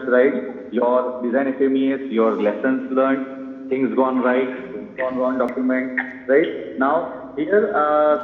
right? Your design FMES, your lessons learned, things gone right, things gone wrong document, right? Now, here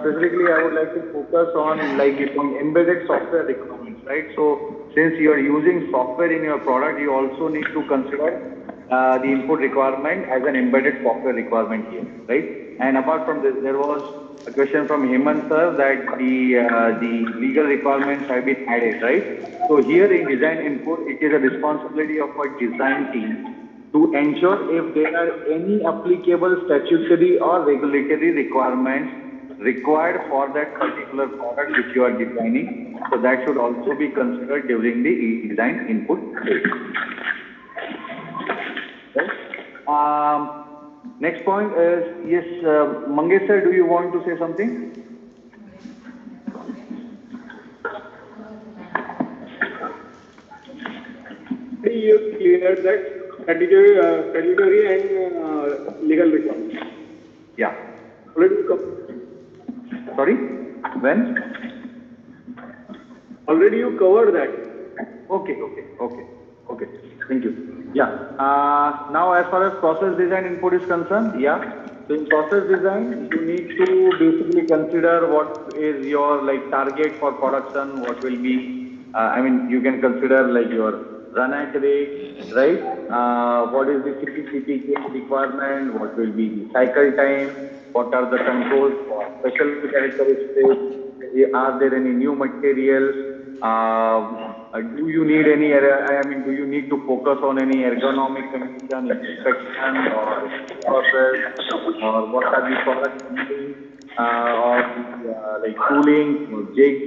specifically, I would like to focus on like on embedded software requirements, right? So, since you are using software in your product, you also need to consider the input requirement as an embedded software requirement here, right? And apart from this, there was a question from Hemant sir that the legal requirements have been added, right? So here in design input, it is a responsibility of a design team to ensure if there are any applicable statutory or regulatory requirements required for that particular product which you are designing. So that should also be considered during the design input phase. Right? Next point is, yes, Mangesh sir, do you want to say something? You cleared that statutory and legal requirements. Yeah. Already Sorry? When? already you covered that. Okay. Thank you. Yeah. Now, as far as process design input is concerned, yeah. So in process design, you need to basically consider what is your like target for production. What will be? I mean, you can consider like your run at rate, right? What is the CPCP requirement? What will be the cycle time? What are the controls for special characteristics? Are there any new materials? Do you need any, I mean, do you need to focus on any ergonomic condition, inspection or process, or what are the product needing, or like tooling, or jigs,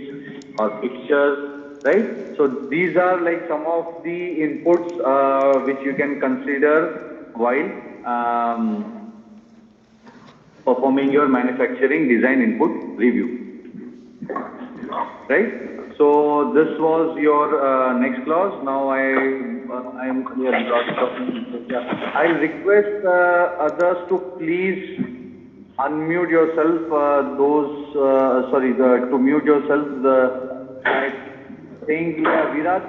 or fixtures, right? So these are like some of the inputs which you can consider while performing your manufacturing design input review, right? So this was your next clause. Now I am clear. I request others to please unmute yourself. To mute yourself. Saying Virat,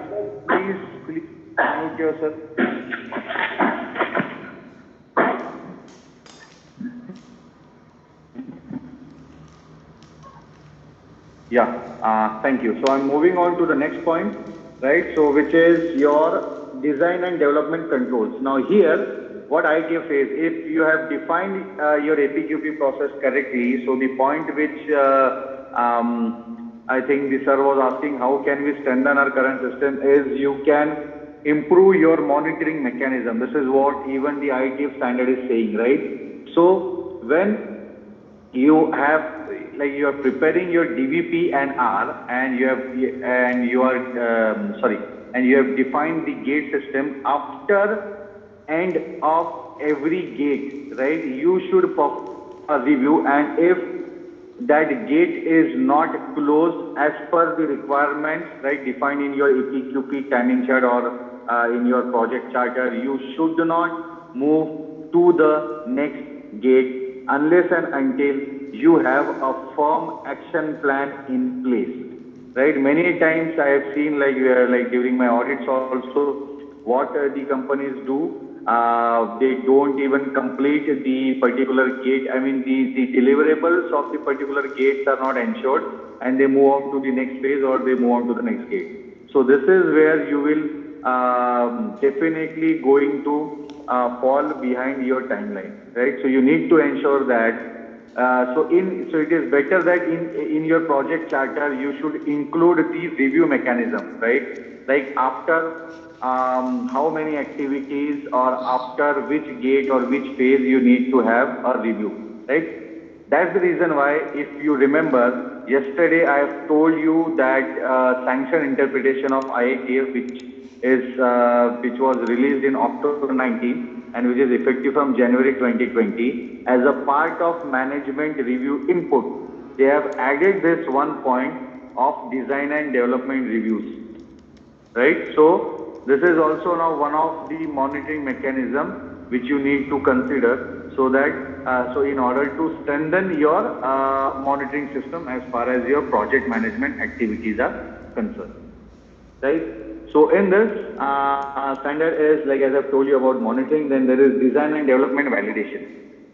please mute yourself. Yeah, thank you. So I'm moving on to the next point, right? So which is your design and development controls. Now here, what ITF says, if you have defined your APQP process correctly, so the point which I think the sir was asking, how can we strengthen our current system, is you can improve your monitoring mechanism. This is what even the ITF standard is saying, right? So when you have like you are preparing your DVP and R, and you have defined the gate system. After end of every gate, right, you should perform a review, and if that gate is not closed as per the requirements, right, defined in your APQP timing chart or in your project charter, you should not move to the next gate unless and until you have a firm action plan in place, right? Many times I have seen like during my audits also, what the companies do, they don't even complete the particular gate. I mean, the deliverables of the particular gates are not ensured, and they move on to the next phase or they move on to the next gate. So this is where you will definitely going to fall behind your timeline, right? So you need to ensure that. So it is better that in your project charter you should include the review mechanism, right? Like after how many activities or after which gate or which phase you need to have a review, right? That's the reason why, if you remember, yesterday I have told you that sanction interpretation of IATF, which was released in October 19 and which is effective from January 2020, as a part of management review input, they have added this one point of design and development reviews, right? So this is also now one of the monitoring mechanism which you need to consider, so that so in order to strengthen your monitoring system as far as your project management activities are concerned, right? So in this standard is like as I've told you about monitoring, then there is design and development validation,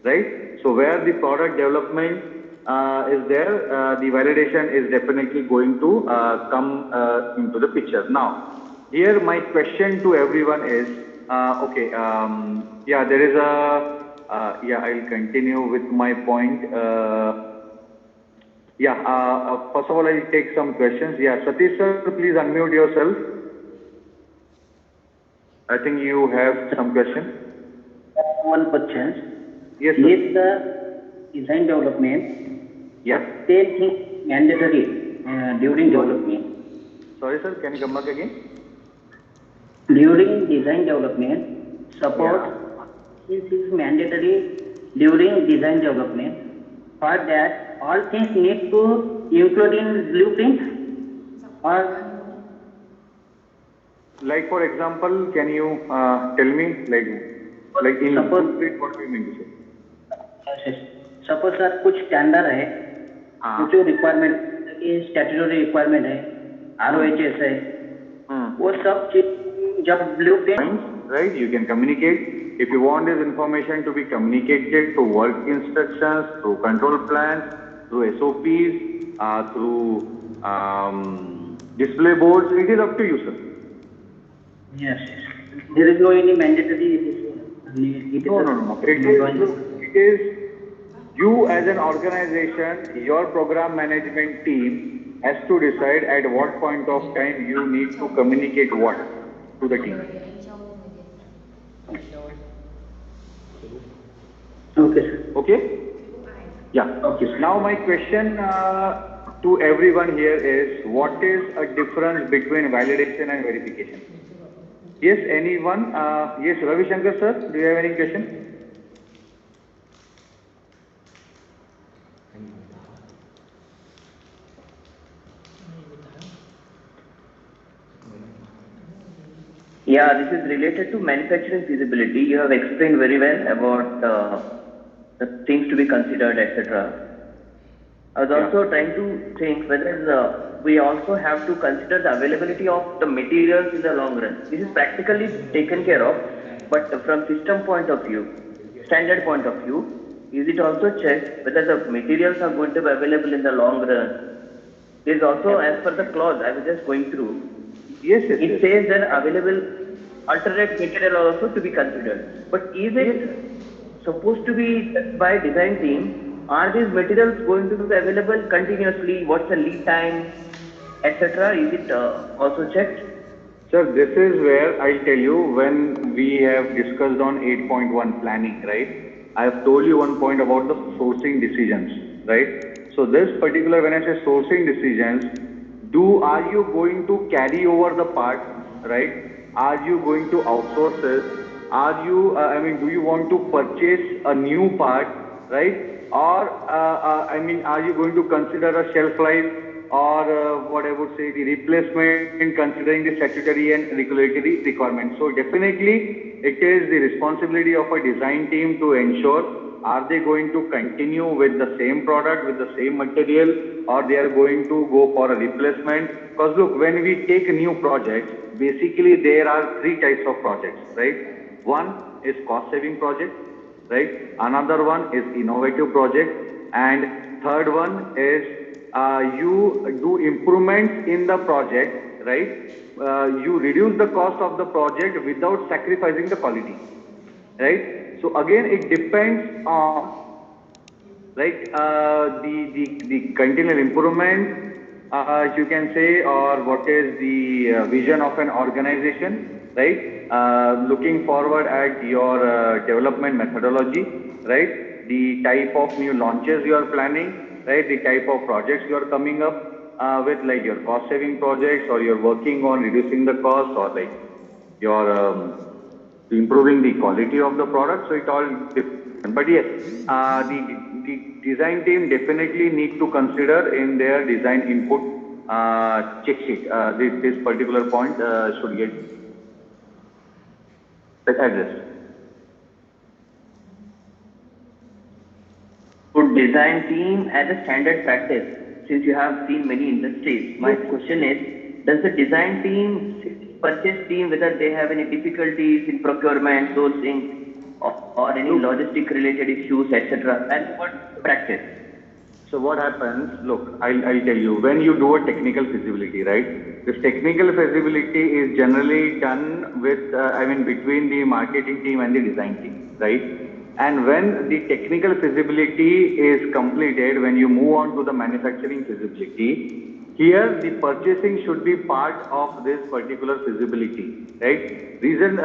right? So where the product development is there, the validation is definitely going to come into the picture. Now, here my question to everyone is, okay, yeah, there is a, yeah, I'll continue with my point. Yeah, first of all, I'll take some questions. Yeah, Satish sir, please unmute yourself. I think you have some question. One question. Yes, sir. Is the design development Yeah. same thing mandatory during development? Sorry, sir. Can you come back again? During design development, suppose this is mandatory during design development. For that, all things need to include in blueprint or Like for example, can you tell me like in Suppose- blueprint, what do you mean to say? Suppose sir कुछ standard है हाँ. जो requirement statutory requirement है ROHS है वो सब चीज जब blueprint Points, right? You can communicate. If you want this information to be communicated through work instructions, through control plans, through SOPs, through display boards, it is up to you, sir. yes there is no any mandatory No. It is you as an organization, your program management team has to decide at what point of time you need to communicate what to the team. okay sir Okay? Yeah. Okay. Now my question to everyone here is, what is a difference between validation and verification? Yes, anyone? Yes, Ravi Shankar sir, do you have any question? Yeah, this is related to manufacturing feasibility. You have explained very well about the things to be considered, etc. I was also trying to think whether we also have to consider the availability of the materials in the long run. This is practically taken care of, but from system point of view, standard point of view, is it also checked whether the materials are going to be available in the long run? There is also, as per the clause, I was just going through, Yes. it says that available alternate material also to be considered. But is it supposed to be by design team? Are these materials going to be available continuously? What's the lead time, etc.? Is it also checked? Sir, this is where I'll tell you when we have discussed on 8.1 planning, right? I have told you one point about the sourcing decisions, right? So this particular, when I say sourcing decisions, are you going to carry over the part, right? Are you going to outsource it? Are you, do you want to purchase a new part, right? Or, are you going to consider a shelf life or what I would say the replacement in considering the statutory and regulatory requirements? So definitely it is the responsibility of a design team to ensure, are they going to continue with the same product, with the same material, or they are going to go for a replacement? Because look, when we take new projects, basically there are three types of projects, right? One is cost saving project, right? Another one is innovative project, and third one is you do improvements in the project, right? You reduce the cost of the project without sacrificing the quality, right? So again, it depends on, right, the continual improvement, you can say, or what is the vision of an organization, right? Looking forward at your development methodology, right? The type of new launches you are planning, right? The type of projects you are coming up with, like your cost saving projects, or you're working on reducing the cost, or like your improving the quality of the product. So it all depends. But yes, the design team definitely need to consider in their design input check sheet. This particular point should get addressed. Would design team as a standard practice, since you have seen many industries, my question is, does the design team sit purchase team, whether they have any difficulties in procurement, sourcing, or any logistic related issues, etc. And what practice? So what happens, look, I'll tell you, when you do a technical feasibility, right? This technical feasibility is generally done with, between the marketing team and the design team, right? And when the technical feasibility is completed, when you move on to the manufacturing feasibility, here the purchasing should be part of this particular feasibility, right? Reason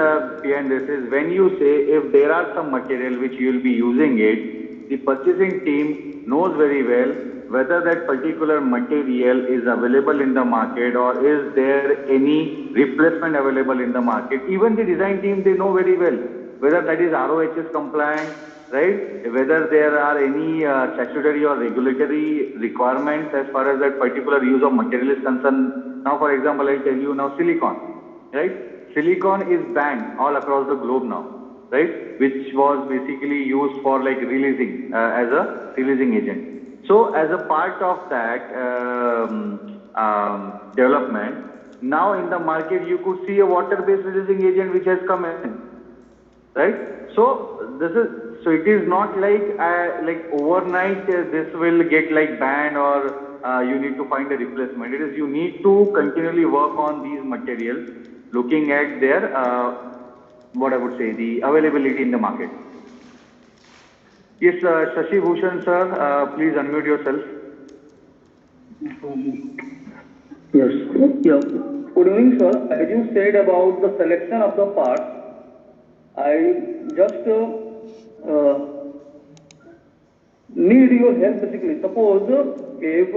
behind this is when you say if there are some material which you will be using it, the purchasing team knows very well whether that particular material is available in the market or is there any replacement available in the market. Even the design team, they know very well whether that is ROHS compliant, right? Whether there are any statutory or regulatory requirements as far as that particular use of material is concerned. Now, for example, I'll tell you now silicon, right? Silicon is banned all across the globe now, right? Which was basically used for like releasing as a releasing agent. So as a part of that development, now in the market you could see a water-based releasing agent which has come in, right? So this is, so it is not like overnight this will get like banned or you need to find a replacement. It is you need to continually work on these materials, looking at their what I would say, the availability in the market. Yes, Shashi Bhushan sir, please unmute yourself. Yes. Yeah. Good evening, sir. As you said about the selection of the parts, I just need your help basically. Suppose if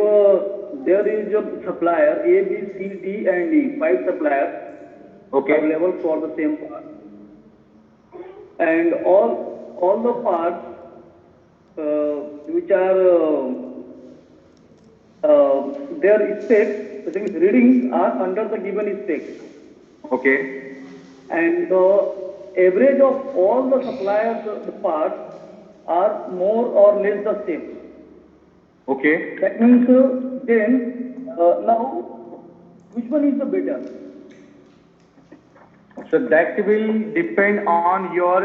there is a supplier A, B, C, D, and E, 5 suppliers available for the same part, and all the parts which are their specs, basically readings are under the given specs. Okay. And the average of all the suppliers the parts are more or less the same. Okay. That means then now which one is the better? So that will depend on your,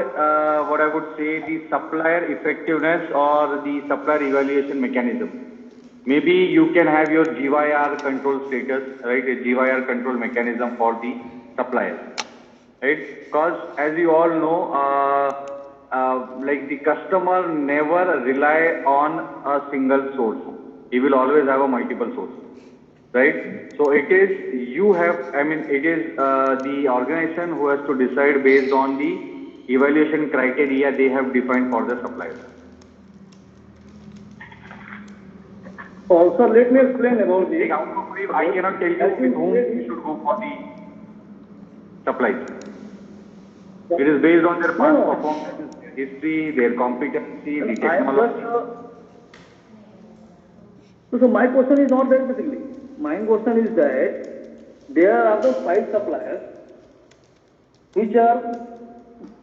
what I would say, the supplier effectiveness or the supplier evaluation mechanism. Maybe you can have your GYR control status, right? A GYR control mechanism for the suppliers, right? Because as you all know, like the customer never rely on a single source. He will always have a multiple source. Right? So it is, you have, it is the organization who has to decide based on the evaluation criteria they have defined for the suppliers. Also, let me explain about this. I cannot tell you with whom you should go for the supplies. It is based on their past performance, their history, their competency, the technology. So my question is not that basically. My question is that there are the 5 suppliers which are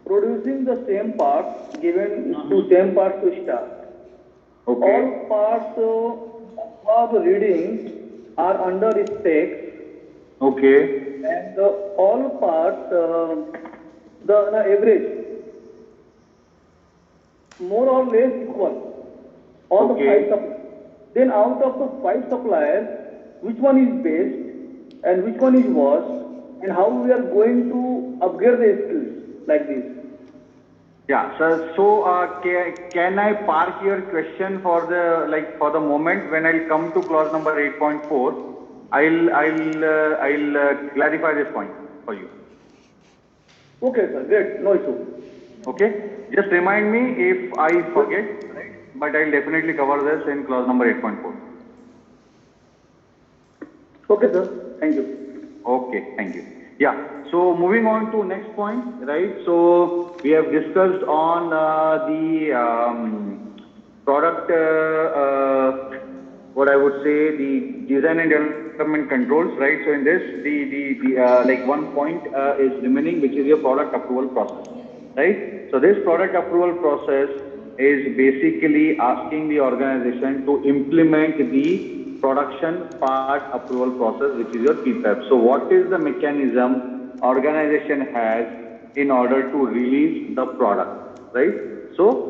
producing the same parts, given to same parts to start. Okay. All parts of reading are under specs. Okay. And all parts, the average, more or less equal. All the 5 suppliers. Then out of the 5 suppliers, which one is best and which one is worse, and how we are going to upgrade the skills like this? Yeah, sir. So, can I park your question for the moment? When I'll come to clause number 8.4, I'll clarify this point for you. Okay, sir. Great. No issue. Okay. Just remind me if I forget, right? But I'll definitely cover this in clause number 8.4. Okay, sir. Thank you. Okay, thank you. Yeah, so moving on to next point, right? So we have discussed on the product, what I would say, the design and development controls, right? So in this, like one point is remaining, which is your product approval process, right? So this product approval process is basically asking the organization to implement the production part approval process, which is your PPAP. So what is the mechanism organization has in order to release the product, right? So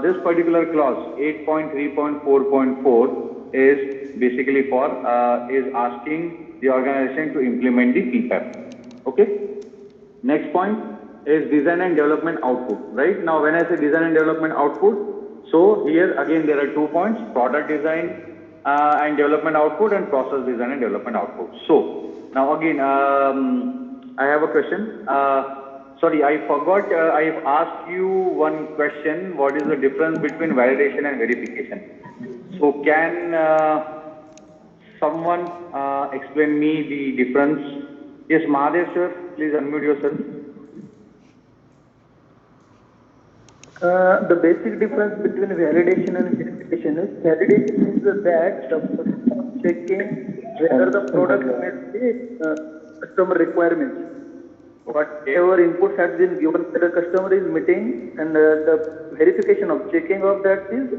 this particular clause 8.3.4.4 is basically for is asking the organization to implement the PPAP. Okay. Next point is design and development output, right? Now when I say design and development output, so here again there are 2 points: product design and development output and process design and development output. So now again I have a question. Sorry, I forgot. I've asked you one question. What is the difference between validation and verification? So can someone explain me the difference? Yes, Mahadev sir, please unmute yourself. The basic difference between validation and verification is that the checking whether the product meets the customer requirements. Whatever input has been given by the customer is meeting, and the verification of checking of that is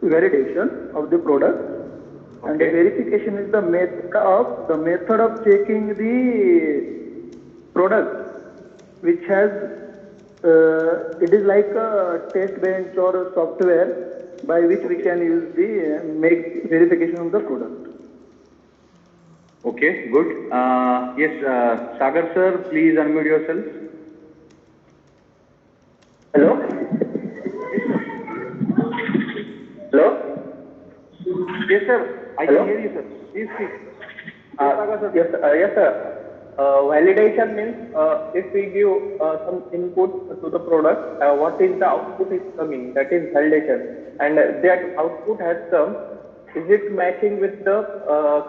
validation of the product. And the verification is the method of checking the product, which has it is like a test bench or a software by which we can use the make verification of the product. Okay, good. Yes, Sagar sir, please unmute yourself. Hello? Hello? Yes, sir. I can hear you, sir. Please speak. Yes, sir. Validation means if we give some input to the product, what is the output is coming, that is validation. And that output has come, is it matching with the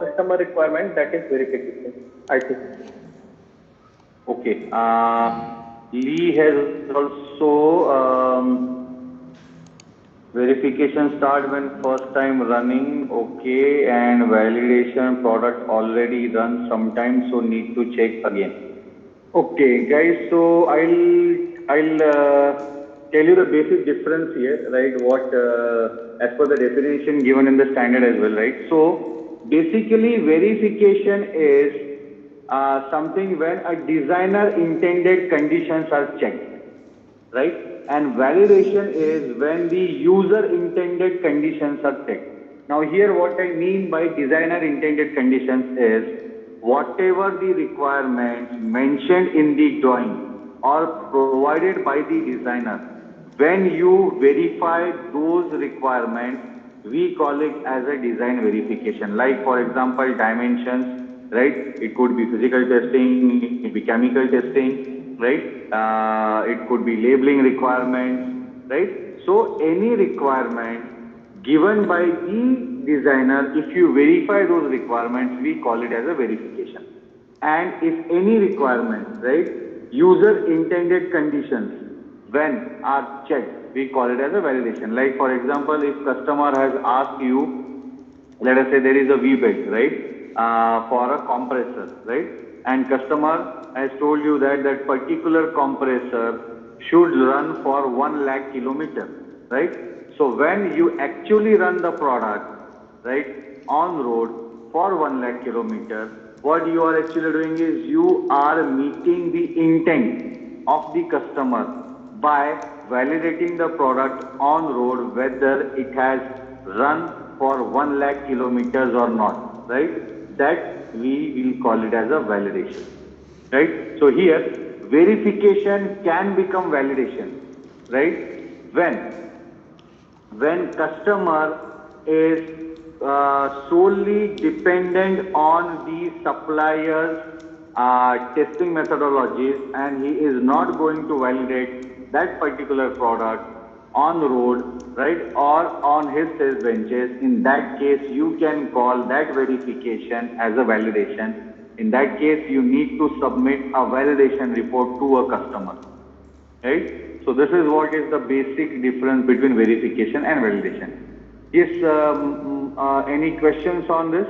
customer requirement, that is verification, I think. Okay. Lee has also verification start when first time running, okay, and validation product already run sometime, so need to check again. Okay, guys, so I'll tell you the basic difference here, right? What as per the definition given in the standard as well, right? So basically, verification is something when a designer intended conditions are checked, right? And validation is when the user intended conditions are checked. Now here what I mean by designer intended conditions is whatever the requirements mentioned in the drawing or provided by the designer, when you verify those requirements, we call it as a design verification. Like for example, dimensions, right? It could be physical testing, it could be chemical testing, right? It could be labeling requirements, right? So any requirement given by the designer, if you verify those requirements, we call it as a verification. And if any requirement, right, user intended conditions, when are checked, we call it as a validation. Like for example, if customer has asked you, let us say there is a V-belt, right, for a compressor, right? And customer has told you that that particular compressor should run for 1 lakh kilometer, right? So when you actually run the product, right, on road for 1 lakh kilometer, what you are actually doing is you are meeting the intent of the customer by validating the product on road whether it has run for 1 lakh kilometers or not, right? That we will call it as a validation. Right? So here, verification can become validation, right? When customer is solely dependent on the supplier's testing methodologies and he is not going to validate that particular product on the road, right, or on his test benches. In that case, you can call that verification as a validation. In that case, you need to submit a validation report to a customer, right? So this is what is the basic difference between verification and validation. Yes, any questions on this?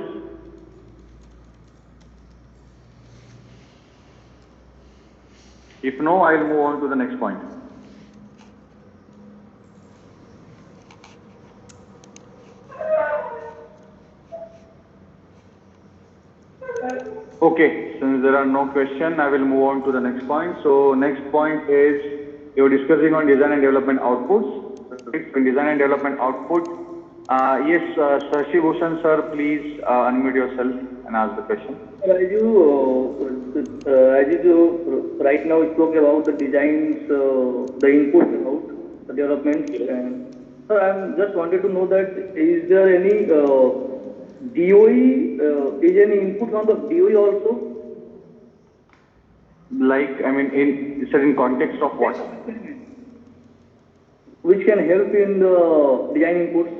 If no, I'll move on to the next point. Okay, since there are no questions, I will move on to the next point. So next point is you're discussing on design and development outputs. Right? In design and development output, yes, Shashi Bhushan sir, please unmute yourself and ask the question. As you right now spoke about the designs, the input about the development, and sir, I just wanted to know that is there any DOE, is any input on the DOE also? Like, I mean, in certain context of what? Which can help in the design inputs?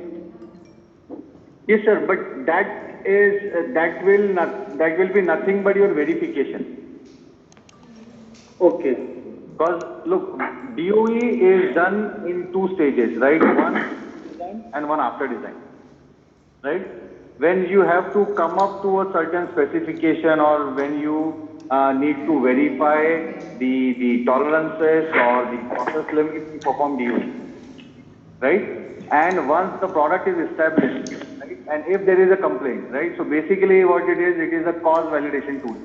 Yes, sir, but that will be nothing but your verification. Okay. Because look, DOE is done in two stages, right? One design and one after design, right? When you have to come up to a certain specification or when you need to verify the tolerances or the process limits to perform DOE, right? And once the product is established, right? And if there is a complaint, right? So basically what it is a cause validation tool.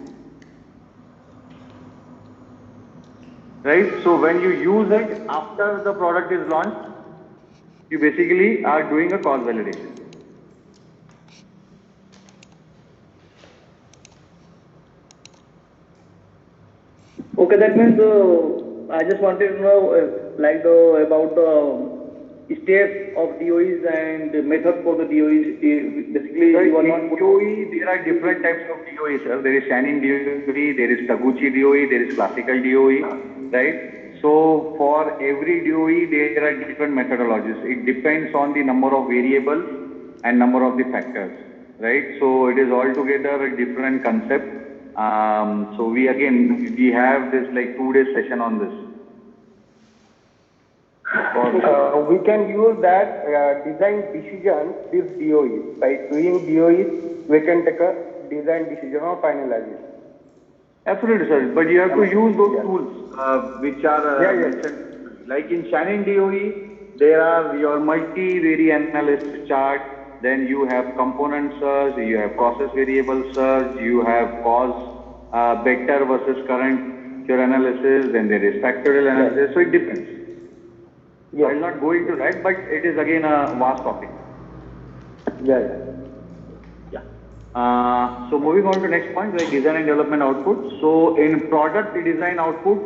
Right? So when you use it after the product is launched, you basically are doing a cause validation. Okay, that means I just wanted to know about the steps of DOEs and the method for the DOEs. Basically, Right. you are In not DOE, there are different types of DOE, sir. There is Shannon DOE, there is Taguchi DOE, there is classical DOE, right? So for every DOE, there are different methodologies. It depends on the number of variables and number of the factors, right? So it is altogether a different concept. So we have this like 2-day session on this. We can use that design decision with DOE. By doing DOE, we can take a design decision or finalize it. Absolutely, sir. But you have to use those tools which are mentioned. Like in Shannon DOE, there are your multi-vari analysis chart. Then you have component search, you have process variable search, you have cause vector versus current your analysis. Then there is factorial analysis. So it depends. I will not go into that, but it is again a vast topic. So moving on to next point, like design and development output. So in product design output,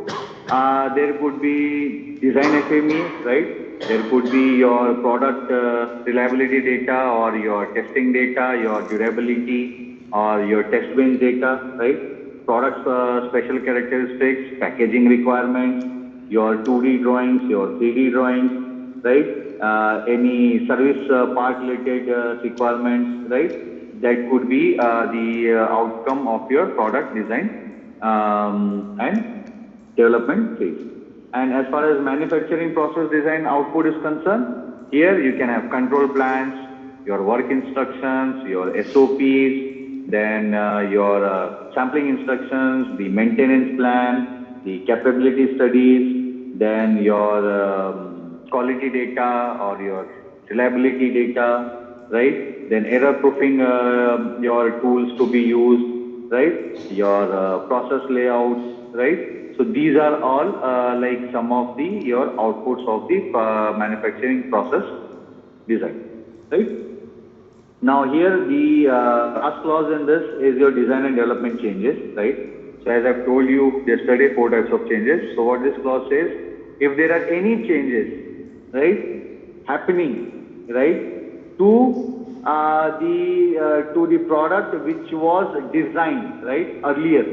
there could be design FME, right? There could be your product reliability data or your testing data, your durability or your test bench data, right? Product special characteristics, packaging requirements, your 2D drawings, your 3D drawings, right? Any service part related requirements, right? That could be the outcome of your product design and development phase. And as far as manufacturing process design output is concerned, here you can have control plans, your work instructions, your SOPs, then your sampling instructions, the maintenance plan, the capability studies, then your quality data or your reliability data, right? Then error proofing your tools to be used, right? Your process layouts, right? So these are all like some of the your outputs of the manufacturing process design, right? Now here the last clause in this is your design and development changes, right? So as I've told you yesterday, 4 types of changes. So what this clause says, if there are any changes, right, happening, right, to the product which was designed, right, earlier,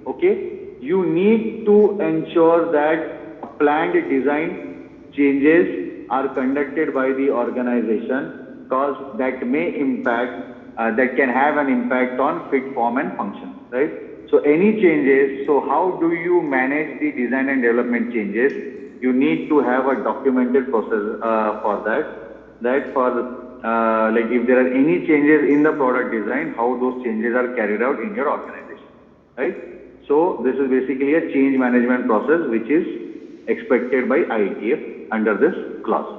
okay, you need to ensure that planned design changes are conducted by the organization, because that may impact, that can have an impact on fit, form and function, right? So any changes, so how do you manage the design and development changes? You need to have a documented process for that for like if there are any changes in the product design, how those changes are carried out in your organization, right? So this is basically a change management process which is expected by IETF under this clause,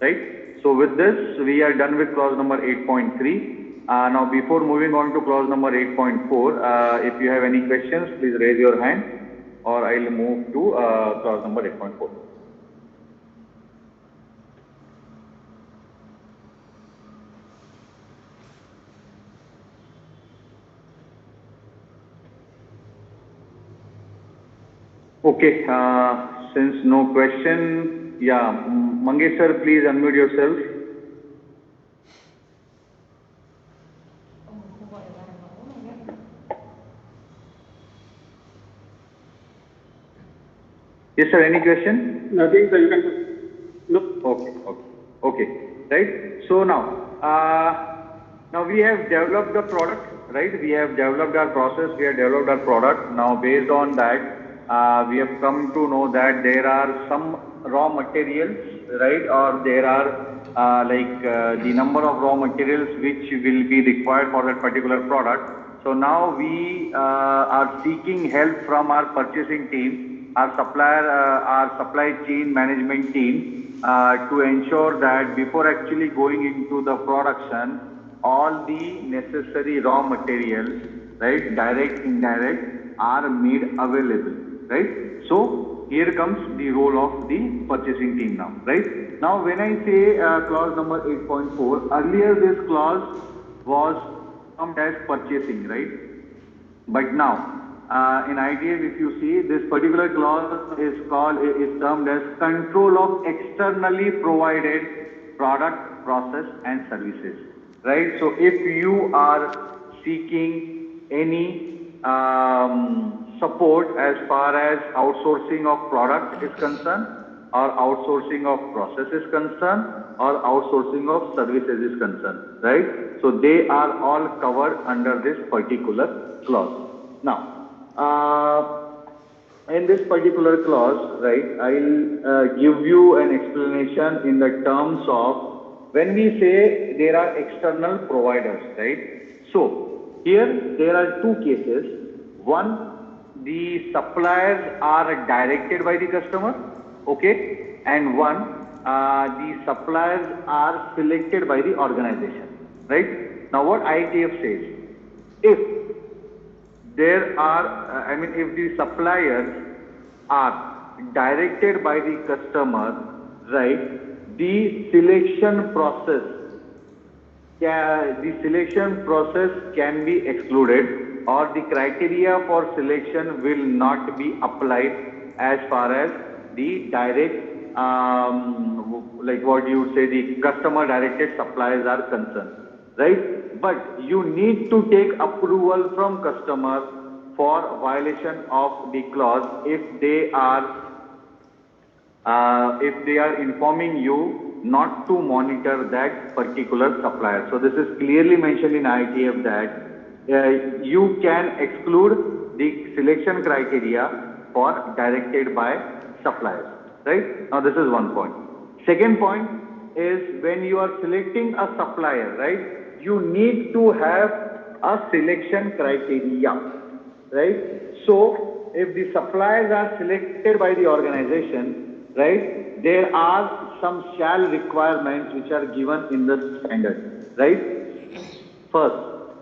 right? So with this, we are done with clause number 8.3. Now, before moving on to clause number 8.4, if you have any questions, please raise your hand, or I'll move to clause number 8.4. Okay, since no question, yeah, Mangesh sir, please unmute yourself. Yes, sir, any question? Nothing, sir, you can, no. Okay, right? So now we have developed the product, right? We have developed our process, we have developed our product. Now, based on that, we have come to know that there are some raw materials, right? Or there are the number of raw materials which will be required for that particular product. So now we are seeking help from our purchasing team, our supply chain management team, to ensure that before actually going into the production, all the necessary raw materials, right, direct, indirect, are made available, right? So here comes the role of the purchasing team now, right? Now, when I say clause number 8.4, earlier this clause was termed as purchasing, right? But now, in ITF, if you see, this particular clause is termed as control of externally provided product, process and services, right? So if you are seeking any support as far as outsourcing of product is concerned, or outsourcing of process is concerned, or outsourcing of services is concerned, right? So they are all covered under this particular clause. Now, in this particular clause, right, I'll give you an explanation in the terms of when we say there are external providers, right? So here there are two cases. One, the suppliers are directed by the customer, okay, and one, the suppliers are selected by the organization, right? Now, what ITF says, if there are, if the suppliers are directed by the customer, right, the selection process can be excluded, or the criteria for selection will not be applied as far as the direct, like what you would say, the customer directed suppliers are concerned, right? But you need to take approval from customer for violation of the clause if they are informing you not to monitor that particular supplier. So this is clearly mentioned in ITF that you can exclude the selection criteria for directed by suppliers, right? Now this is one point. Second point is when you are selecting a supplier, right, you need to have a selection criteria, right? So if the suppliers are selected by the organization, right, there are some shall requirements which are given in the standard, right? First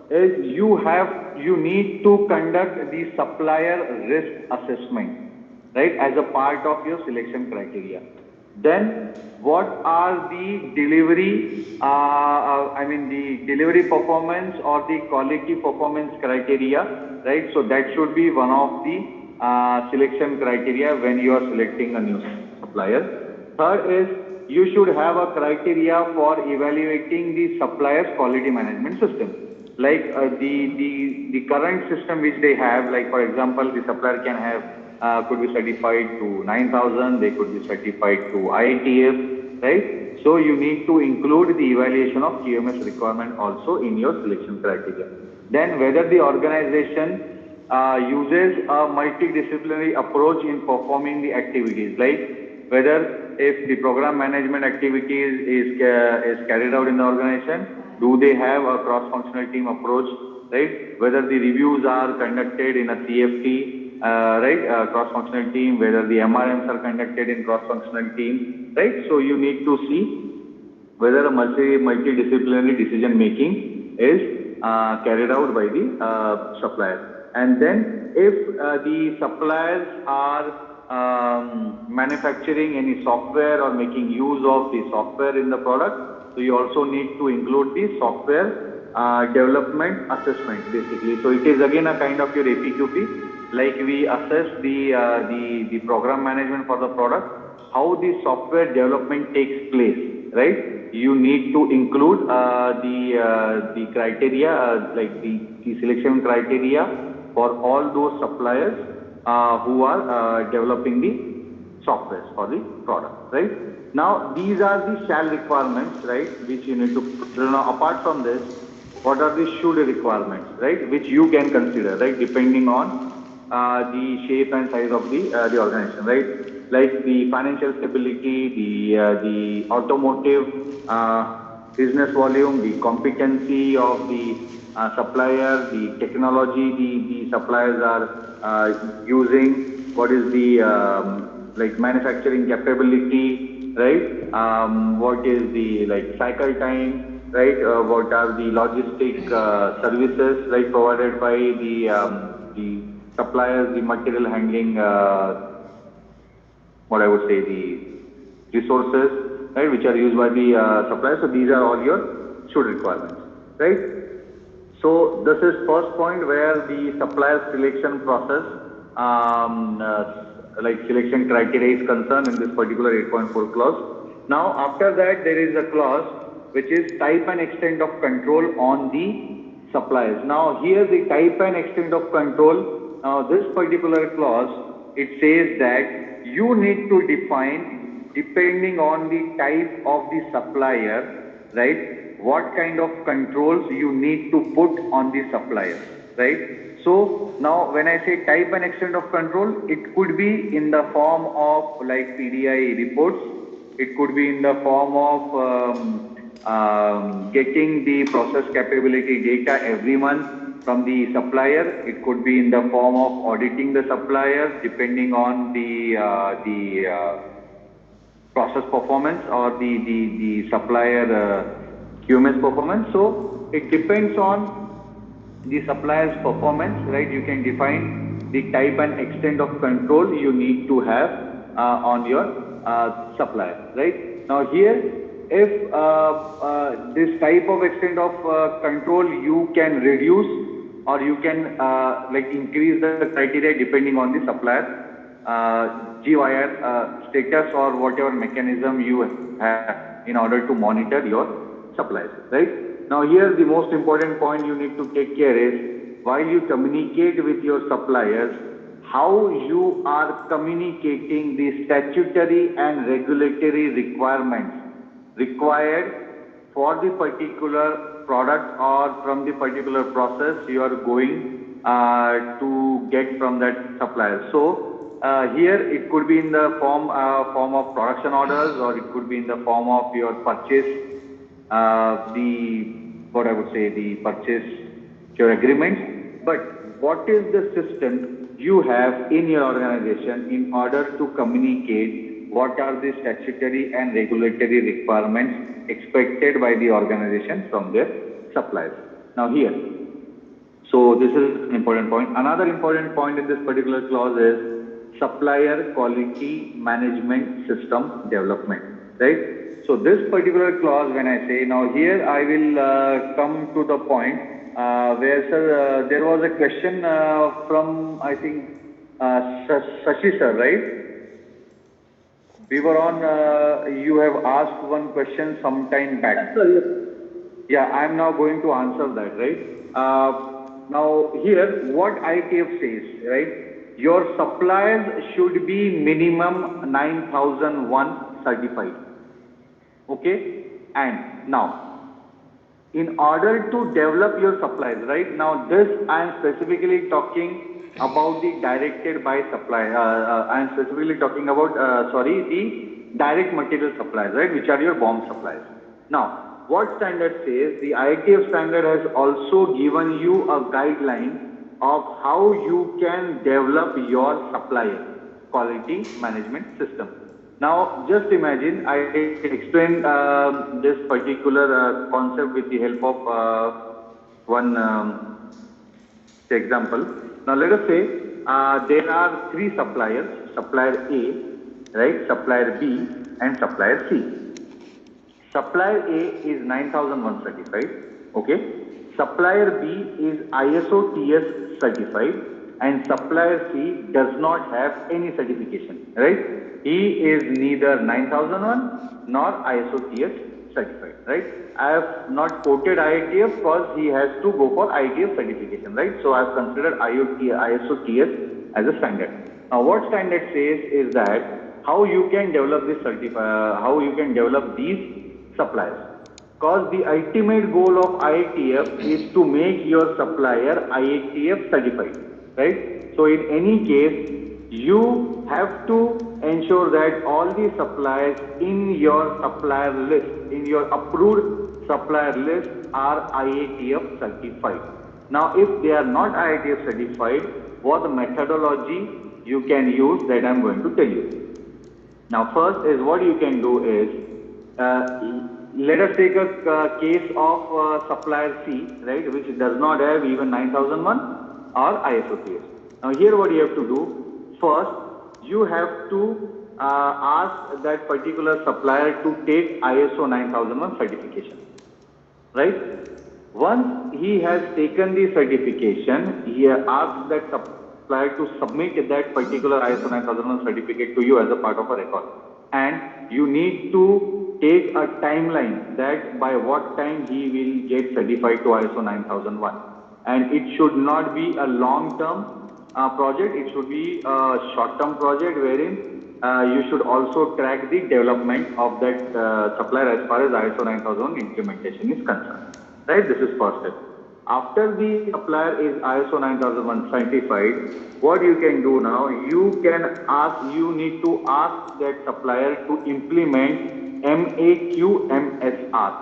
is you need to conduct the supplier risk assessment, right, as a part of your selection criteria. Then what are the delivery, the delivery performance or the quality performance criteria, right? So that should be one of the selection criteria when you are selecting a new supplier. Third is you should have a criteria for evaluating the supplier's quality management system. Like the current system which they have, like for example, the supplier can have could be certified to 9000, they could be certified to IATF, right? So you need to include the evaluation of QMS requirement also in your selection criteria. Then whether the organization uses a multidisciplinary approach in performing the activities, like whether if the program management activities is carried out in the organization, do they have a cross-functional team approach, right? Whether the reviews are conducted in a CFT, cross-functional team, whether the MRMs are conducted in cross-functional team, right? So you need to see whether a multidisciplinary decision making is carried out by the supplier. And then if the suppliers are manufacturing any software or making use of the software in the product, so you also need to include the software development assessment basically. So it is again a kind of your APQP, like we assess the program management for the product, how the software development takes place, right? You need to include the criteria, like the selection criteria for all those suppliers who are developing the software for the product, right? Now these are the shall requirements, right, which you need to put. Now apart from this, what are the should requirements, right, which you can consider, right, depending on the shape and size of the organization, right? Like the financial stability, the automotive business volume, the competency of the supplier, the technology the suppliers are using, what is the like manufacturing capability, right? What is the like cycle time, right? What are the logistic services, right, provided by the suppliers, the material handling, what I would say, the resources, right, which are used by the suppliers. So these are all your should requirements, right? So this is first point where the supplier selection process, like selection criteria is concerned in this particular 8.4 clause. Now after that there is a clause which is type and extent of control on the suppliers. Now here the type and extent of control, now this particular clause, it says that you need to define, depending on the type of the supplier, right, what kind of controls you need to put on the supplier, right? So now when I say type and extent of control, it could be in the form of like PDI reports, it could be in the form of getting the process capability data every month from the supplier. It could be in the form of auditing the supplier depending on the process performance or the supplier QMS performance. So it depends on the supplier's performance, right? You can define the type and extent of control you need to have on your supplier, right? Now here, if this type of extent of control you can reduce or you can like increase the criteria depending on the supplier GYR status or whatever mechanism you have in order to monitor your suppliers, right? Now here the most important point you need to take care is, while you communicate with your suppliers, how you are communicating the statutory and regulatory requirements required for the particular product or from the particular process you are going to get from that supplier. So here it could be in the form of production orders, or it could be in the form of your purchase, what I would say, the purchase your agreements. But what is the system you have in your organization in order to communicate what are the statutory and regulatory requirements expected by the organization from their suppliers? Now here, so this is an important point. Another important point in this particular clause is supplier quality management system development, right? So this particular clause, when I say, now here I will come to the point where, sir, there was a question from, I think, Shashi sir, right? We were on, you have asked one question some time back. Yes, sir, yes. Yeah, I am now going to answer that, right? Now here, what ITF says, right? Your suppliers should be minimum 9001 certified. Okay? And now, in order to develop your supplies, right? Now this I am specifically talking about the directed by supply. I am specifically talking about, the direct material supplies, right? Which are your BOM supplies. Now, what standard says? The ITF standard has also given you a guideline of how you can develop your supplier quality management system. Now, just imagine I explain this particular concept with the help of one example. Now let us say there are three suppliers, supplier A, right, supplier B and supplier C. Supplier A is 9001 certified, okay. Supplier B is ISO TS certified and supplier C does not have any certification, right. He is neither 9001 nor ISO TS certified, right. I have not quoted IATF because he has to go for IATF certification, right. So I have considered ISO TS as a standard. Now what standard says is that how you can develop this how you can develop these suppliers. Because the ultimate goal of IATF is to make your supplier IATF certified, right? So in any case, you have to ensure that all the suppliers in your supplier list, in your approved supplier list are IATF certified. Now if they are not IATF certified, what methodology you can use that I am going to tell you. Now first is what you can do is, let us take a case of supplier C, right, which does not have even 9001 or ISO TS. Now here what you have to do, first you have to ask that particular supplier to take ISO 9001 certification, right. Once he has taken the certification, he asks that supplier to submit that particular ISO 9001 certificate to you as a part of a record. And you need to take a timeline that by what time he will get certified to ISO 9001. And it should not be a long-term project, it should be a short-term project wherein you should also track the development of that supplier as far as ISO 9001 implementation is concerned. Right, this is first step. After the supplier is ISO 9001 certified, what you can do now, you need to ask that supplier to implement MAQ-MSR.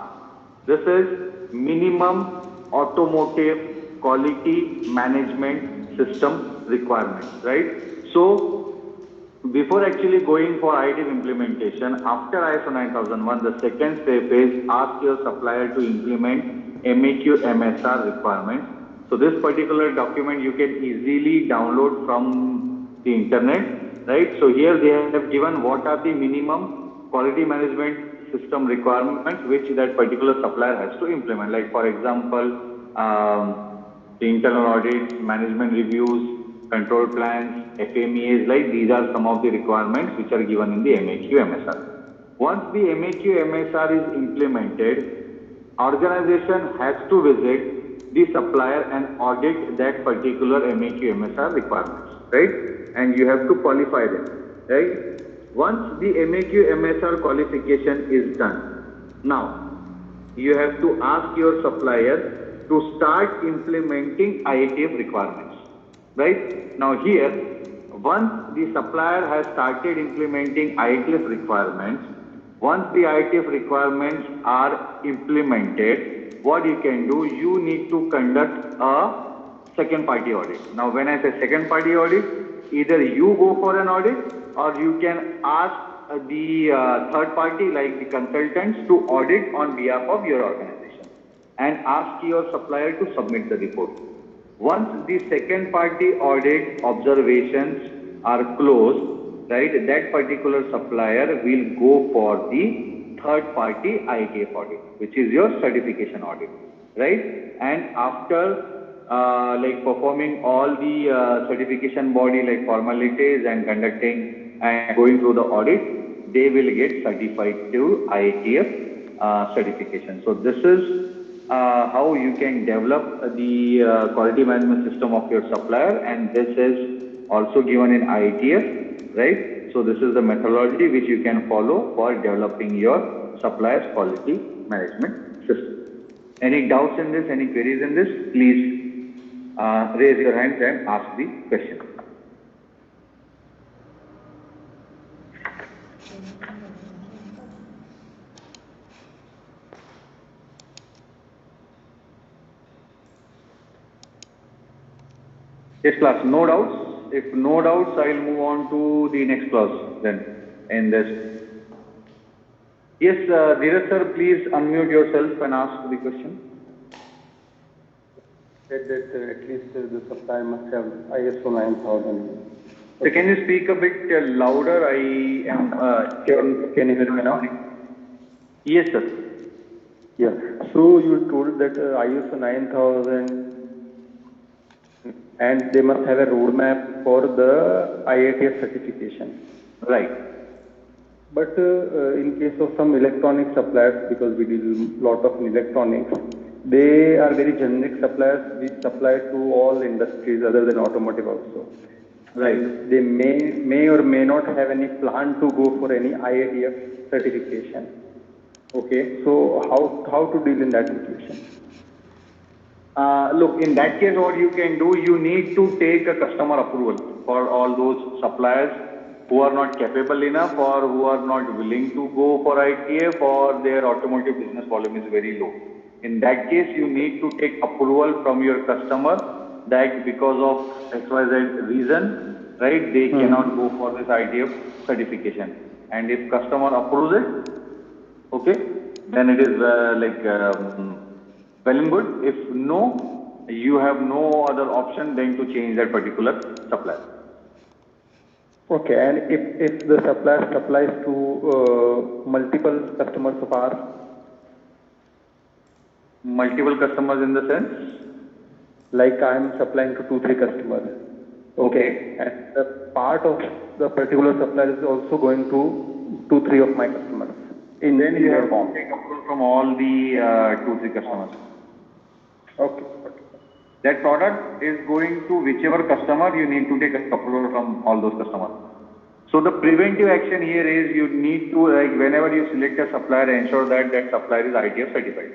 This is Minimum Automotive Quality Management System Requirements, right? So, before actually going for IATF implementation, after ISO 9001, the second step is ask your supplier to implement MAQ-MSR requirements. So this particular document you can easily download from the internet, right? So here they have given what are the minimum quality management system requirements which that particular supplier has to implement. Like for example, the internal audits, management reviews, control plans, FMEAs, like these are some of the requirements which are given in the MAQ-MSR. Once the MAQ-MSR is implemented, organization has to visit the supplier and audit that particular MAQ-MSR requirements, right? And you have to qualify them, right? Once the MAQ-MSR qualification is done, now you have to ask your supplier to start implementing IATF requirements, right? Now here, once the supplier has started implementing IATF requirements, once the IATF requirements are implemented, what you can do, you need to conduct a second party audit. Now when I say second party audit, either you go for an audit or you can ask the third party like the consultants to audit on behalf of your organization and ask your supplier to submit the report. Once the second party audit observations are closed, right, that particular supplier will go for the third party IATF audit, which is your certification audit, right? And after like performing all the certification body like formalities and conducting and going through the audit, they will get certified to IATF certification. So this is how you can develop the quality management system of your supplier, and this is also given in IATF. Right? So this is the methodology which you can follow for developing your supplier's quality management system. Any doubts in this, any queries in this, please raise your hands and ask the question. Yes, class, no doubts? If no doubts, I will move on to the next class then in this. Yes, Dheeraj sir, please unmute yourself and ask the question. said that at least the supplier must have ISO 9000. So can you speak a bit louder? I am. Can you hear me now? Yes, sir. Yeah. So you told that ISO 9000 and they must have a roadmap for the IATF certification. Right. But in case of some electronic suppliers, because we deal a lot of electronics, they are very generic suppliers which supply to all industries other than automotive also. Right. And they may or may not have any plan to go for any IATF certification. Okay, so how to deal in that situation? Look, in that case, what you can do, you need to take a customer approval for all those suppliers who are not capable enough or who are not willing to go for ITF or their automotive business volume is very low. In that case, you need to take approval from your customer that because of XYZ reason, right, they cannot go for this ITF certification. And if customer approves it, okay, then it is well and good. If no, you have no other option than to change that particular supplier. Okay, and if the supplier supplies to multiple customers of ours, Multiple customers in the sense? like I am supplying to 2-3 customers. Okay. And the part of the particular supplier is also going to 2-3 of my customers. Then you their have form. to take approval from all the 2-3 customers. Okay. That product is going to whichever customer, you need to take approval from all those customers. So the preventive action here is you need to, like, whenever you select a supplier, ensure that that supplier is ITF certified.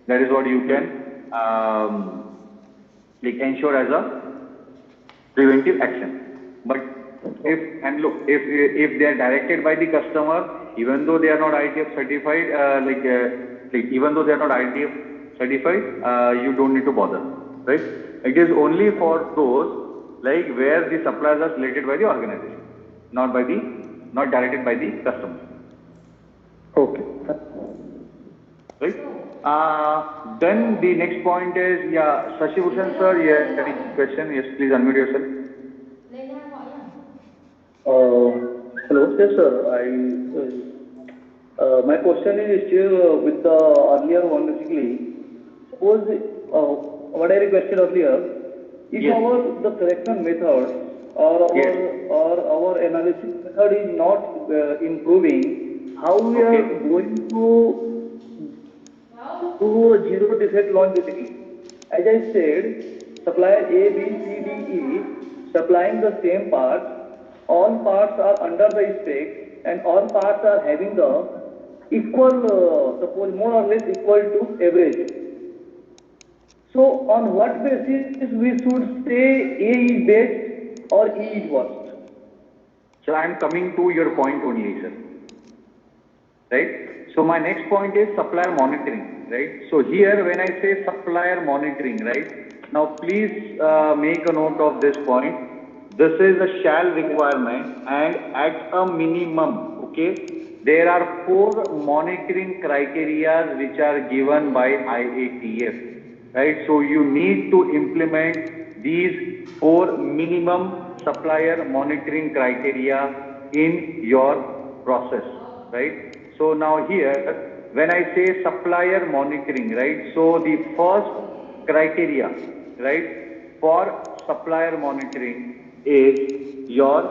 That is what you can ensure as a preventive action. But if they are directed by the customer, even though they are not ITF certified, even though they are not ITF certified, you don't need to bother, right? It is only for those where the suppliers are selected by the organization, not directed by the customer. Okay. Right? Then the next point is, Shashi Bhushan sir, yes, any question? Yes, please unmute yourself. Hello, yes, sir. My question is still with the earlier one basically. Suppose what I requested earlier, if Yes. the selection method or Yes. our analysis method is not improving, how we are going to do a zero defect launch basically? As I said, supplier A, B, C, D, E supplying the same parts. All parts are under the spec and all parts are having the equal, suppose more or less equal to average. So on what basis we should say A is best or E is worst? So I am coming to your point only, sir. Right? So my next point is supplier monitoring, right? So here when I say supplier monitoring, right? Now please make a note of this point. This is a shall requirement and at a minimum, okay, there are 4 monitoring criteria which are given by IATF, right? So you need to implement these 4 minimum supplier monitoring criteria in your process, right? So now here, when I say supplier monitoring, right? So the first criteria, right, for supplier monitoring is your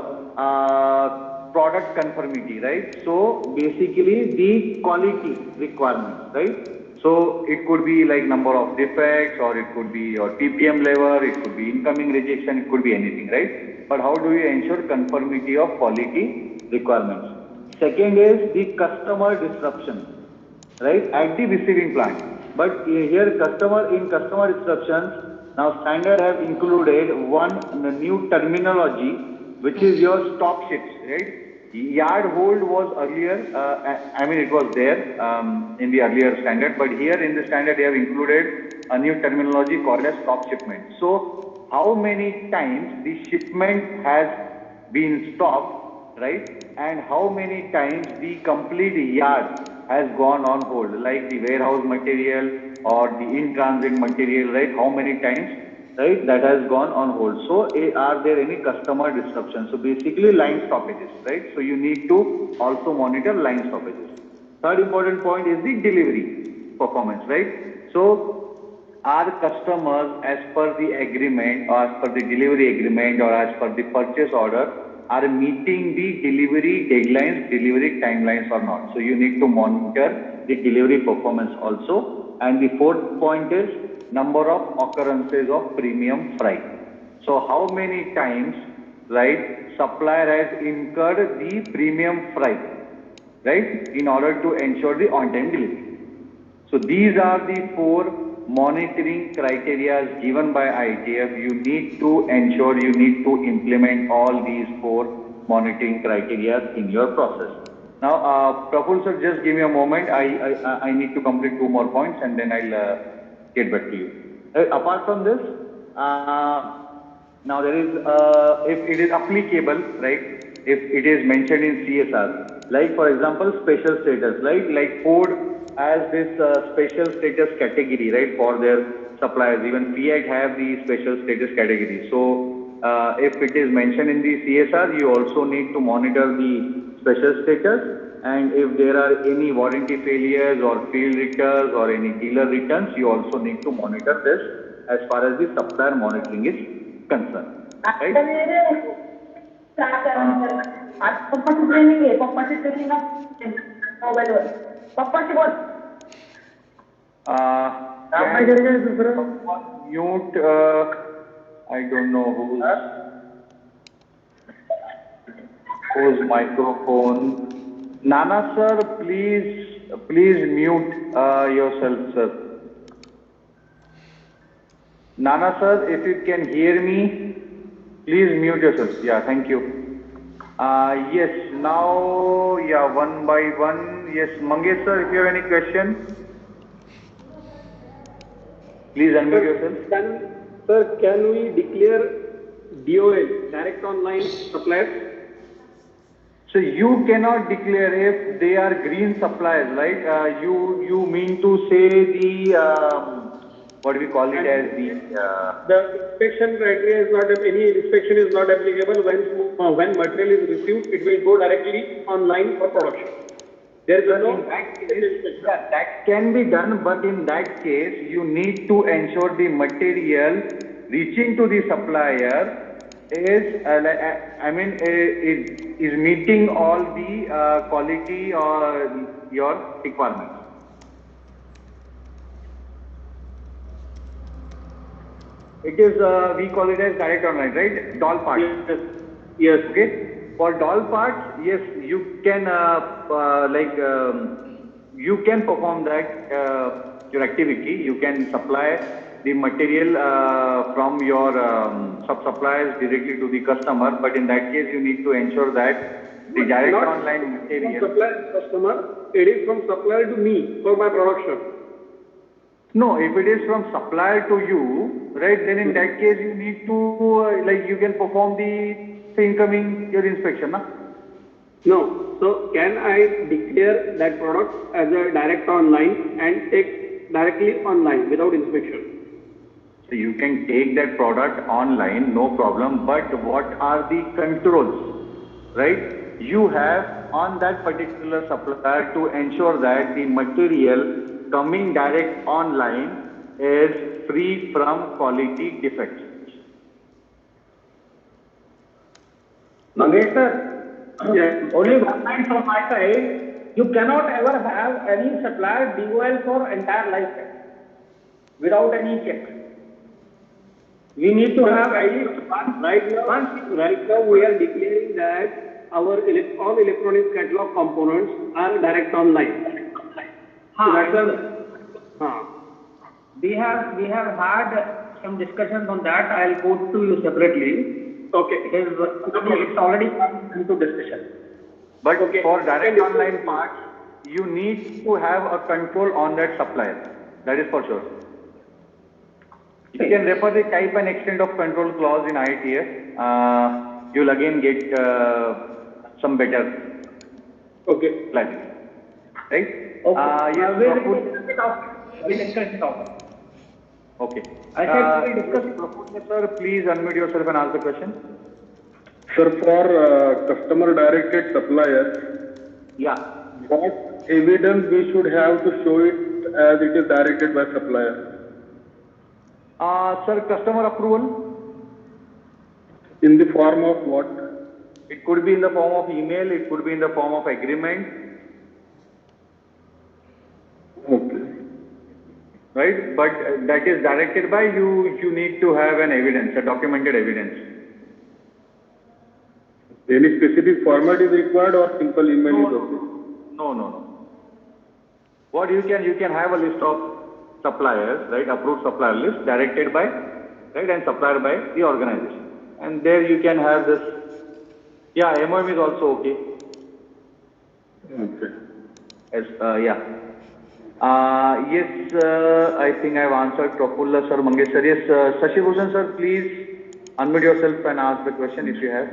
product conformity, right? So basically the quality requirements, right? So it could be like number of defects, or it could be your PPM level, it could be incoming rejection, it could be anything, right? But how do you ensure conformity of quality requirements? Second is the customer disruption, right, at the receiving plant. But here customer disruptions, now standard have included one new terminology, which is your stop shifts, right? Yard hold was earlier, it was there in the earlier standard, but here in the standard they have included a new terminology called as stop shipment. So how many times the shipment has been stopped, right? And how many times the complete yard has gone on hold, like the warehouse material or the in-transit material, right? How many times, right? That has gone on hold. So are there any customer disruptions? So basically line stoppages, right? So you need to also monitor line stoppages. Third important point is the delivery performance, right? So our customers, as per the agreement, or as per the delivery agreement, or as per the purchase order, are meeting the delivery deadlines, delivery timelines or not. So you need to monitor the delivery performance also. And the fourth point is number of occurrences of premium freight. So how many times, right, supplier has incurred the premium freight, right, in order to ensure the on-time delivery. So these are the four monitoring criteria given by ITF. You need to ensure, you need to implement all these four monitoring criteria in your process. Now, Praful sir, just give me a moment. I need to complete 2 more points and then I'll get back to you. Apart from this, now there is, if it is applicable, right, if it is mentioned in CSR, like for example, special status, right, like Ford has this special status category, right, for their suppliers. Even Fiat have the special status category. So if it is mentioned in the CSR, you also need to monitor the special status. And if there are any warranty failures or field returns or any dealer returns, you also need to monitor this as far as the supplier monitoring is concerned. Right? Mute, I don't know whose microphone. Nana sir, please mute yourself, sir. Nana sir, if you can hear me, please mute yourself. Yeah, thank you. Yes, now, yeah, one by one. Yes, Mangesh sir, if you have any question, please unmute yourself. Can we declare DOL, direct online suppliers? So you cannot declare if they are green suppliers, right? You mean to say the what we call it as the inspection criteria is not, any inspection is not applicable when material is received. It will go directly online for production. There is no that can be done, but in that case, you need to ensure the material reaching to the supplier is, is meeting all the quality or your requirements. It is, we call it as direct online, right? DOL parts. Yes. Okay. For DOL parts, yes, you can, you can perform that, your activity. You can supply the material from your sub-suppliers directly to the customer, but in that case, you need to ensure that the direct online material. From supplier to customer, it is from supplier to me for my production. No, if it is from supplier to you, right, then in that case, you need to, you can perform the incoming your inspection, na? No. So can I declare that product as a direct online and take directly online without inspection? So you can take that product online, no problem, but what are the controls, right? You have on that particular supplier to ensure that the material coming direct online is free from quality defects. Mangesh sir, yes. Only one line from my side. You cannot ever have any supplier DOL for entire lifetime without any check. We need to have at least one. Right now we are declaring that our all electronics catalog components are direct online. We have had some discussions on that. I'll go to you separately. Okay. It's already come into discussion. But for direct online parts, you need to have a control on that supplier. That is for sure. You can refer the type and extent of control clause in IATF. You'll again get some better clarity. right? Okay. Yes, We'll Praful. discuss it after. We'll discuss it after. Okay. I said we will discuss it. Praful, sir, please unmute yourself and ask the question. Sir, for customer-directed suppliers, Yeah. what evidence we should have to show it as it is directed by supplier? Sir, customer approval. In the form of what? It could be in the form of email, it could be in the form of agreement, Okay. right? But that is directed by you, you need to have an evidence, a documented evidence. Any specific format is required or simple email is okay? No. What you can have a list of suppliers, right? Approved supplier list directed by, right? And supplier by the organization. And there you can have this. Yeah, MOM is also okay. Okay. As, yeah. Yes, I think I have answered Prafulla sir, Mangesh sir. Yes, Shashi Bhushan sir, please unmute yourself and ask the question if you have.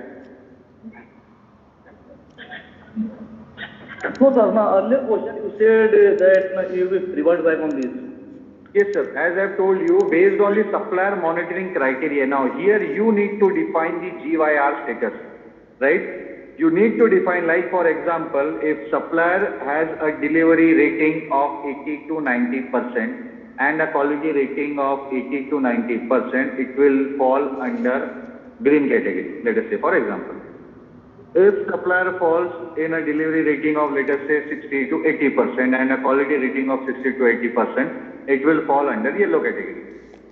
So, sir, now earlier question you said that you will revert back on this. Yes, sir. As I have told you, based on the supplier monitoring criteria, now here you need to define the GYR status, right? You need to define, like for example, if supplier has a delivery rating of 80 to 90% and a quality rating of 80 to 90%, it will fall under green category, let us say, for example. If supplier falls in a delivery rating of, let us say, 60 to 80% and a quality rating of 60 to 80%, it will fall under yellow category.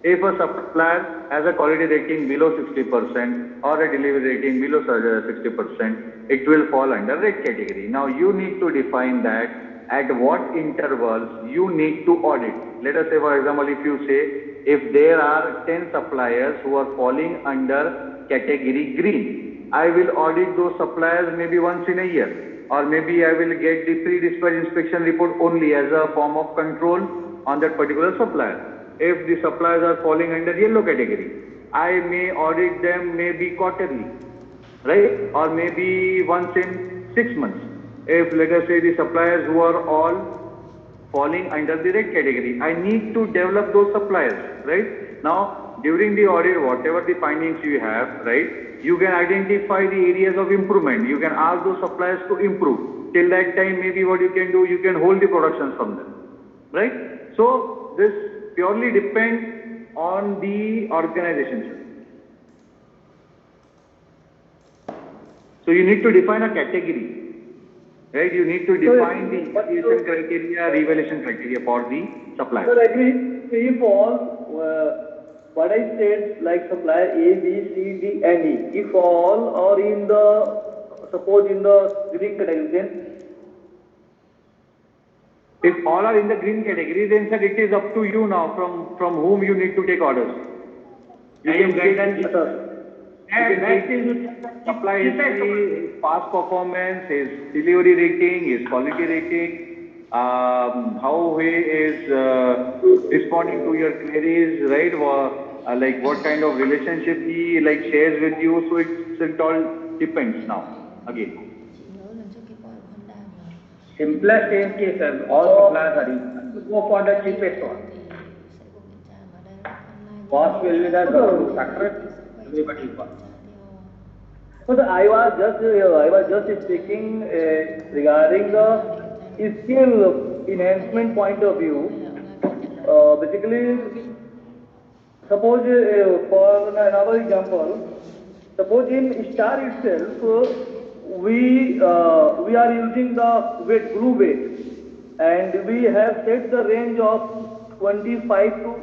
If a supplier has a quality rating below 60% or a delivery rating below 60%, it will fall under red category. Now you need to define that at what intervals you need to audit. Let us say, for example, if you say, if there are 10 suppliers who are falling under category green, I will audit those suppliers maybe once in a year, or maybe I will get the pre-dispatch inspection report only as a form of control on that particular supplier. If the suppliers are falling under yellow category, I may audit them maybe quarterly, right? Or maybe once in 6 months. If let us say the suppliers who are all falling under the red category, I need to develop those suppliers, right? Now, during the audit, whatever the findings you have, right? You can identify the areas of improvement. You can ask those suppliers to improve. Till that time, maybe what you can do, you can hold the production from them, right? So this purely depends on the organization. So you need to define a category, right? You need to define the evaluation criteria, revaluation criteria for the supplier. Sir, agree. If all what I said, like supplier A, B, C, D, and E, if all are in the, suppose in the green category, then if all are in the green category, then sir, it is up to you now from whom you need to take orders. You can get supply history, his past performance, his delivery rating, his quality rating, how he is responding to your queries, right? Like what kind of relationship he like shares with you. So it all depends now again. Simplest in case all suppliers are equal. Go for the cheapest one. Cost will be the factor, everybody equal. so I was just speaking regarding the skill enhancement point of view. Basically, suppose for another example, suppose in Star itself, we are using the weight, glue weight, and we have set the range of 25 to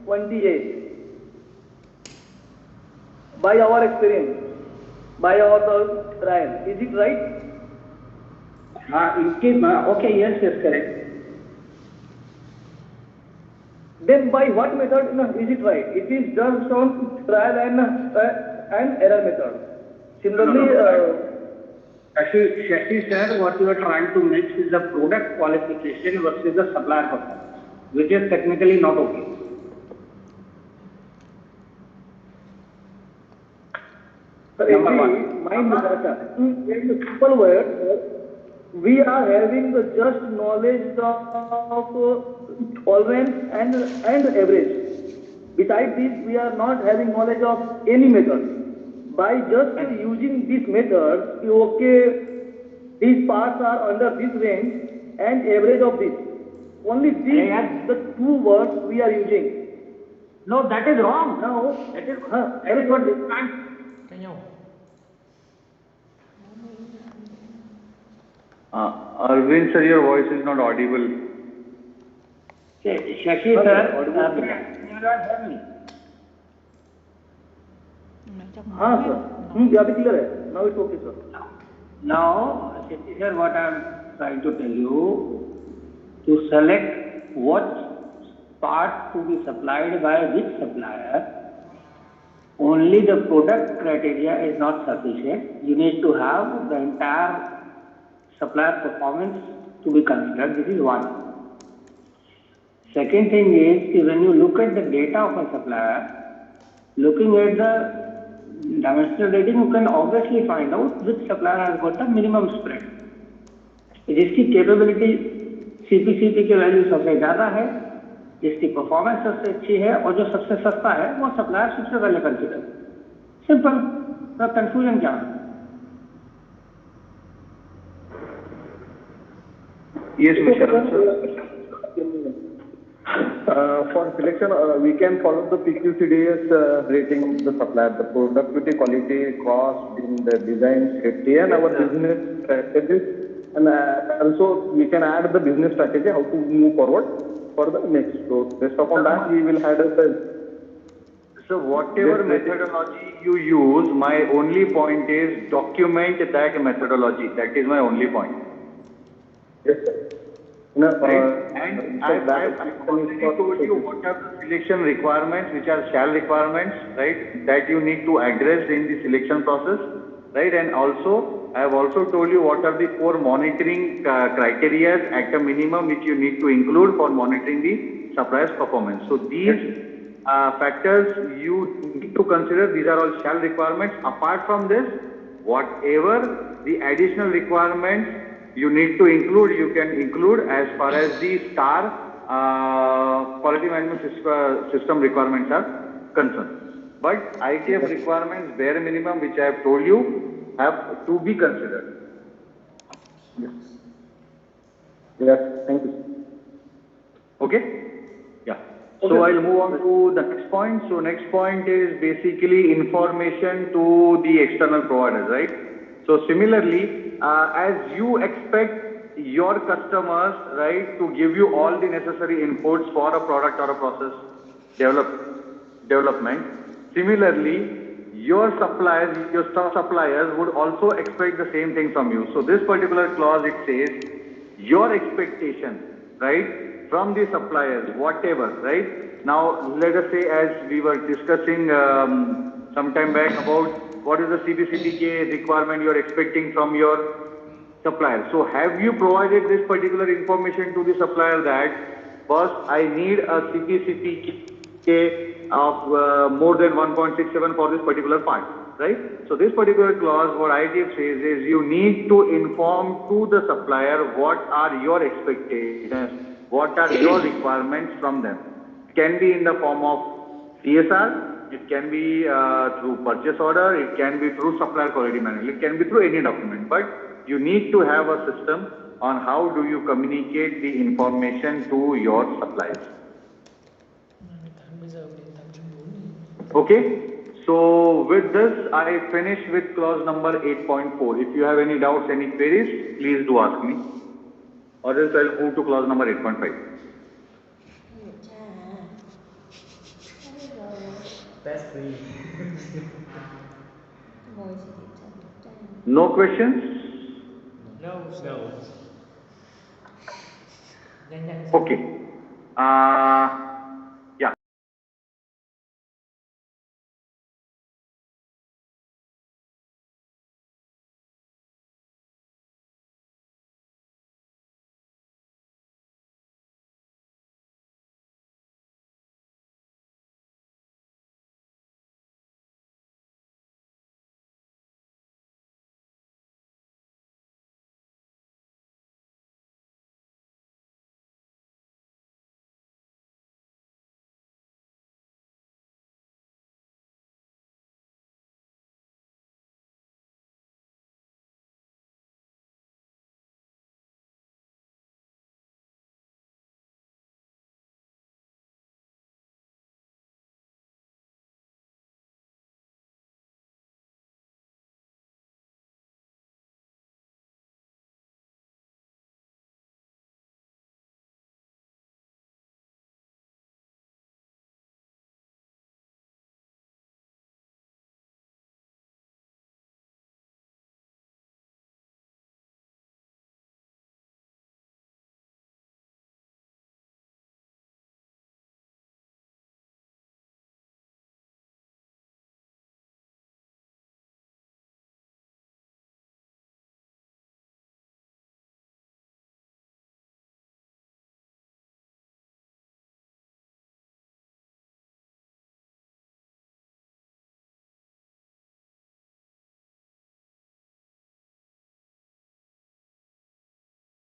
28 by our experience, by our trial. Is it right? Okay, yes, correct. Then by what method is it right? It is done on trial and error method. Similarly, Shashi sir, what you are trying to mix is the product qualification versus the supplier performance, which is technically not okay. Number one. In simple word, we are having the just knowledge of solvent and average. Besides this, we are not having knowledge of any method. By just using this method, okay, these parts are under this range and average of this. Only these, the two words we are using. No, that is wrong. Now, That is what Arvind sir, your voice is not audible. Shashi sir, you not hear me. हाँ sir, अभी clear है. Now it's okay, sir. Now, Shashi sir, what I am trying to tell you, to select what part to be supplied by which supplier, only the product criteria is not sufficient. You need to have the entire supplier performance to be considered. This is one. Second thing is, when you look at the data of a supplier, looking at the dimensional rating, you can obviously find out which supplier has got the minimum spread. जिसकी capability CPCP के value सबसे ज़्यादा है, जिसकी performance सबसे अच्छी है और जो सबसे सस्ता है, वो सप्लायर सबसे पहले कंसिडर. सिंपल. तो कंफ्यूजन क्या है? Yes, Vishal sir. For selection, we can follow the PQCDS rating the supplier, the productivity, quality, cost, in the design, safety, and our business strategies. And also, we can add the business strategy, how to move forward for the next. So, based upon that, we will add So, whatever methodology you use, my only point is document that methodology. That is my only point. Yes, sir. No, Right? And I've already told you what are the selection requirements, which are shall requirements, right, that you need to address in the selection process, right? And also, I have also told you what are the core monitoring criteria at a minimum which you need to include for monitoring the supplier's performance. So these factors you need to consider. These are all shall requirements. Apart from this, whatever the additional requirements you need to include, you can include as far as the STAR quality management system requirements are concerned. But ITF requirements, bare minimum, which I have told you, have to be considered. Yes. Yes, thank you. Okay? Yeah. So I'll move on to the next point. So next point is basically information to the external providers, right? So similarly, as you expect your customers, right, to give you all the necessary inputs for a product or a process development, similarly, your suppliers, your sub-suppliers would also expect the same thing from you. So this particular clause, it says, your expectation, right, from the suppliers, whatever, right? Now, let us say, as we were discussing some time back about what is the CPCPK requirement you are expecting from your supplier. So have you provided this particular information to the supplier that first I need a CPCPK of more than 1.67 for this particular part, right? So this particular clause, what ITF says is you need to inform to the supplier what are your expectations, what are your requirements from them. It can be in the form of CSR, it can be through purchase order, it can be through supplier quality management, it can be through any document. But you need to have a system on how do you communicate the information to your suppliers. Okay? So with this, I finish with clause number 8.4. If you have any doubts, any queries, please do ask me. Or else I'll move to clause number 8.5. That's free. No questions? No. Okay.